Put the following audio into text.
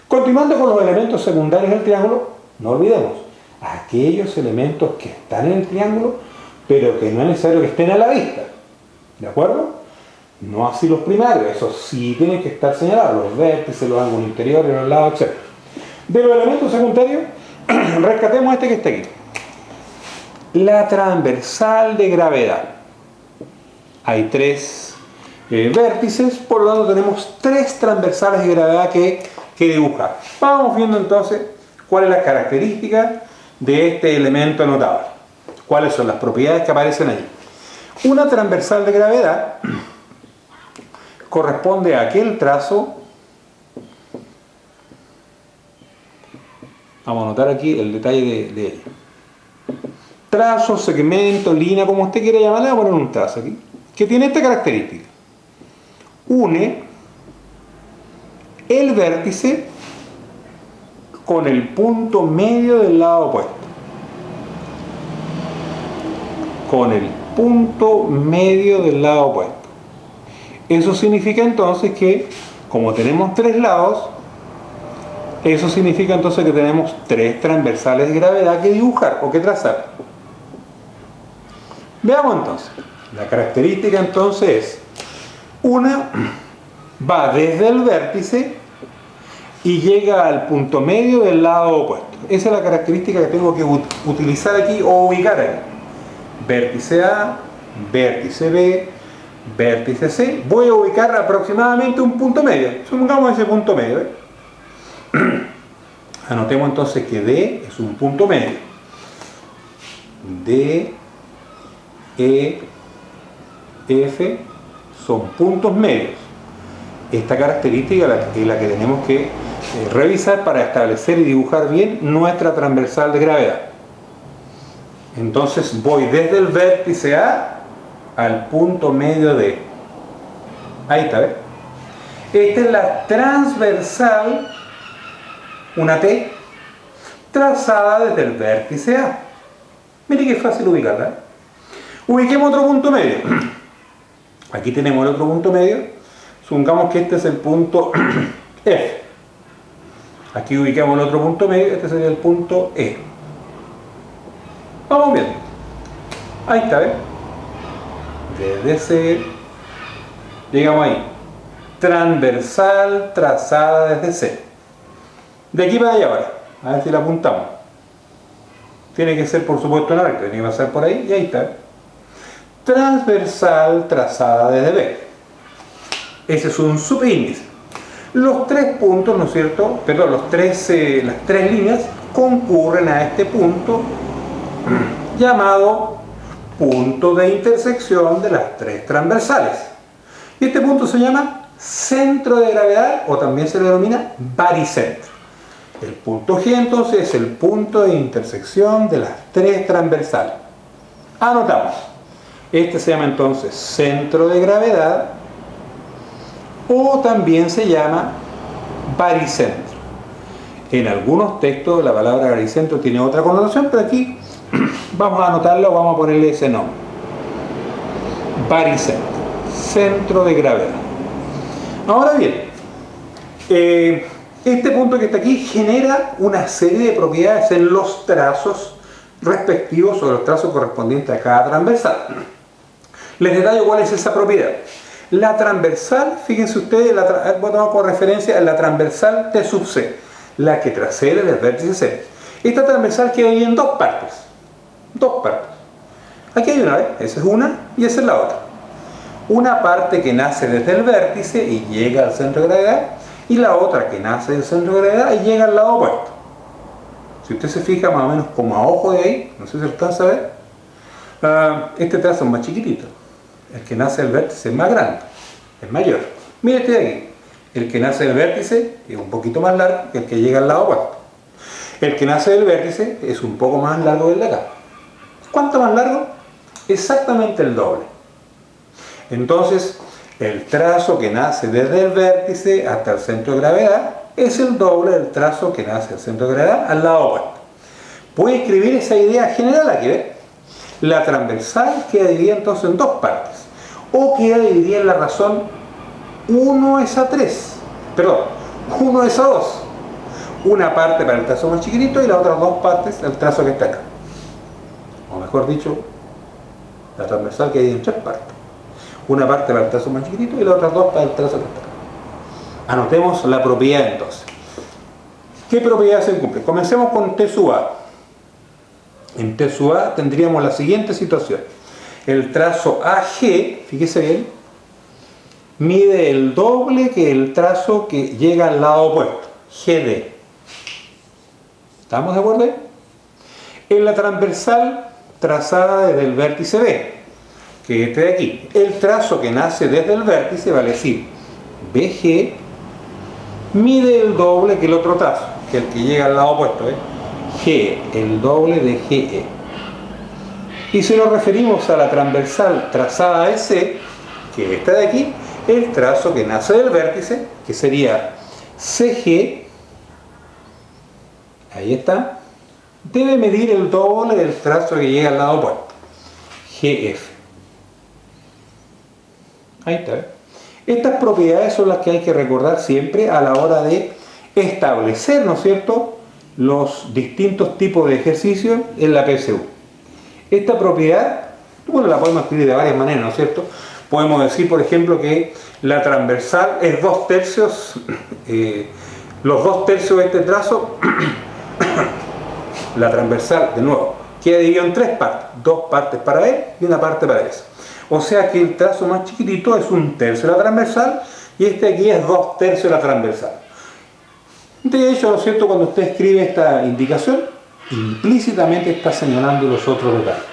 Continuando con los elementos secundarios del triángulo, no olvidemos aquellos elementos que están en el triángulo, pero que no es necesario que estén a la vista. ¿De acuerdo? No así los primarios, esos sí tienen que estar señalados, los vértices, los ángulos interiores, los lados, etc. De los elementos secundarios, rescatemos este que está aquí. La transversal de gravedad. Hay tres vértices, por lo tanto tenemos tres transversales de gravedad que dibujar. Vamos viendo entonces cuál es la característica de este elemento anotado. Cuáles son las propiedades que aparecen allí. Una transversal de gravedad corresponde a aquel trazo. Vamos a anotar aquí el detalle de él. Trazo, segmento, línea, como usted quiera llamarle, vamos a poner un trazo aquí, que tiene esta característica. Une el vértice con el punto medio del lado opuesto. Con el punto medio del lado opuesto. Eso significa entonces que, como tenemos tres lados, eso significa entonces que tenemos tres transversales de gravedad que dibujar o que trazar. Veamos entonces. La característica entonces es, una va desde el vértice y llega al punto medio del lado opuesto. Esa es la característica que tengo que utilizar aquí o ubicar aquí. Vértice A, vértice B, vértice C. Voy a ubicar aproximadamente un punto medio. Supongamos ese punto medio. Anotemos entonces que D es un punto medio. D, E, F son puntos medios. Esta característica es la que tenemos que revisar para establecer y dibujar bien nuestra transversal de gravedad. Entonces voy desde el vértice A al punto medio D. Ahí está, ¿ves? Esta es la transversal, una T, trazada desde el vértice A. Mire qué fácil ubicarla, ¿eh? Ubiquemos otro punto medio. Aquí tenemos el otro punto medio. Supongamos que este es el punto F. Aquí ubicamos el otro punto medio. Este sería el punto E. Vamos viendo. Ahí está, ¿ves? Desde C llegamos ahí. Transversal trazada desde C. De aquí para allá ahora. A ver si la apuntamos. Tiene que ser, por supuesto, en recto. Tiene que pasar por ahí y ahí está. Transversal trazada desde B. Ese es un subíndice. Los tres puntos, ¿no es cierto? Perdón, las tres líneas concurren a este punto llamado punto de intersección de las tres transversales. Y este punto se llama centro de gravedad o también se le denomina baricentro. El punto G entonces es el punto de intersección de las tres transversales. Anotamos. Este se llama entonces centro de gravedad o también se llama baricentro. En algunos textos la palabra baricentro tiene otra connotación, pero aquí vamos a anotarlo, vamos a ponerle ese nombre. Baricentro, centro de gravedad. Ahora bien, este punto que está aquí genera una serie de propiedades en los trazos respectivos o los trazos correspondientes a cada transversal. Les detallo cuál es esa propiedad. La transversal, fíjense ustedes, voy a tomar como referencia la transversal T sub C, la que tracede del vértice C. Esta transversal queda ahí en dos partes. Dos partes. Aquí hay una, ¿ves? Esa es una y esa es la otra. Una parte que nace desde el vértice y llega al centro de gravedad, y la otra que nace del centro de gravedad y llega al lado opuesto. Si usted se fija más o menos como a ojo de ahí, no sé si alcanza a ver, este trazo es más chiquitito. El que nace del vértice es más grande, es mayor. Mire este de aquí. El que nace del vértice es un poquito más largo que el que llega al lado opuesto. El que nace del vértice es un poco más largo que el de acá. ¿Cuánto más largo? Exactamente el doble. Entonces, el trazo que nace desde el vértice hasta el centro de gravedad es el doble del trazo que nace del centro de gravedad al lado opuesto. Voy a escribir esa idea general aquí, ¿ves? La transversal queda dividida entonces en dos partes. O queda dividida en la razón 1 es a 3. Perdón, 1 es a 2. una parte para el trazo más chiquitito y las otras dos partes el trazo que está acá. O mejor dicho, la transversal que hay en tres partes. Una parte para el trazo más chiquitito y las otras dos para el trazo que está acá. Anotemos la propiedad entonces. ¿Qué propiedad se cumple? Comencemos con T sub A. En T sub A tendríamos la siguiente situación. El trazo AG, fíjese bien, mide el doble que el trazo que llega al lado opuesto, GD. ¿Estamos de acuerdo ahí? En la transversal trazada desde el vértice B, que es este de aquí, el trazo que nace desde el vértice, vale decir, BG, mide el doble que el otro trazo, que el que llega al lado opuesto, G, el doble de GE. Y si nos referimos a la transversal trazada a EC, que es esta de aquí, el trazo que nace del vértice, que sería CG, ahí está, debe medir el doble del trazo que llega al lado opuesto, GF. Ahí está. Estas propiedades son las que hay que recordar siempre a la hora de establecer, ¿no es cierto?, los distintos tipos de ejercicios en la PSU. Esta propiedad, bueno, la podemos escribir de varias maneras, ¿no es cierto? Podemos decir, por ejemplo, que la transversal es 2/3, los 2/3 de este trazo, la transversal, de nuevo, queda dividido en tres partes, dos partes para él y una parte para eso. O sea que el trazo más chiquitito es 1/3 de la transversal y este aquí es 2/3 de la transversal. De hecho, ¿no es cierto?, cuando usted escribe esta indicación, implícitamente está señalando los otros detalles.